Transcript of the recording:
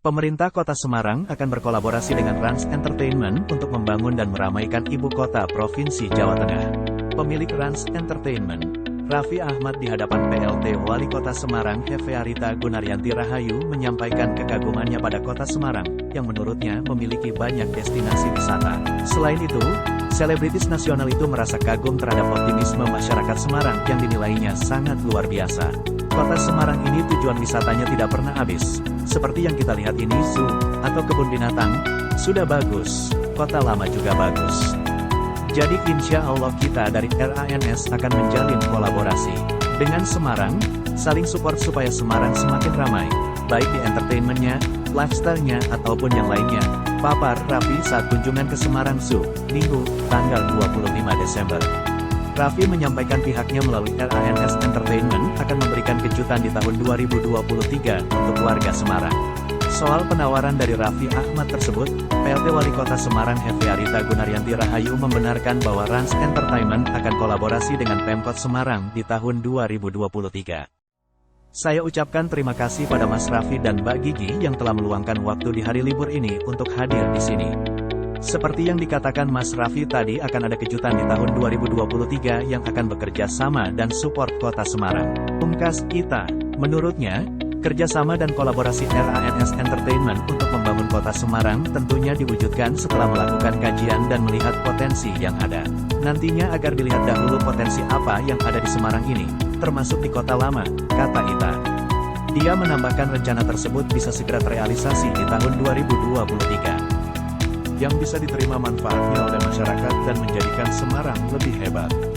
Pemerintah Kota Semarang akan berkolaborasi dengan Rans Entertainment untuk membangun dan meramaikan ibu kota Provinsi Jawa Tengah. Pemilik Rans Entertainment, Raffi Ahmad di hadapan PLT Wali Kota Semarang Hefearita Gunaryanti Rahayu menyampaikan kekagumannya pada Kota Semarang, yang menurutnya memiliki banyak destinasi wisata. Selain itu, selebritis nasional itu merasa kagum terhadap optimisme masyarakat Semarang yang dinilainya sangat luar biasa. Kota Semarang ini tujuan wisatanya tidak pernah habis. Seperti yang kita lihat ini, zoo atau kebun binatang sudah bagus, kota lama juga bagus. Jadi insya Allah kita dari RANS akan menjalin kolaborasi dengan Semarang, saling support supaya Semarang semakin ramai, baik di entertainmentnya, lifestyle-nya ataupun yang lainnya. Papar Raffi saat kunjungan ke Semarang Zoo, Minggu, tanggal 25 Desember. Raffi menyampaikan pihaknya melalui RANS Entertainment akan memberikan kejutan di tahun 2023 untuk warga Semarang. Soal penawaran dari Raffi Ahmad tersebut, PLT Wali Kota Semarang Hefearita Gunaryanti Rahayu membenarkan bahwa Rans Entertainment akan kolaborasi dengan Pemkot Semarang di tahun 2023. Saya ucapkan terima kasih pada Mas Raffi dan Mbak Gigi yang telah meluangkan waktu di hari libur ini untuk hadir di sini. Seperti yang dikatakan Mas Raffi tadi, akan ada kejutan di tahun 2023 yang akan bekerja sama dan support Kota Semarang. Pungkas kita, menurutnya, kerjasama dan kolaborasi RANS Entertainment untuk membangun Kota Semarang tentunya diwujudkan setelah melakukan kajian dan melihat potensi yang ada. Nantinya agar dilihat dahulu potensi apa yang ada di Semarang ini, termasuk di Kota Lama, kata Ita. Dia menambahkan rencana tersebut bisa segera terrealisasi di tahun 2023. Yang bisa diterima manfaatnya oleh masyarakat dan menjadikan Semarang lebih hebat.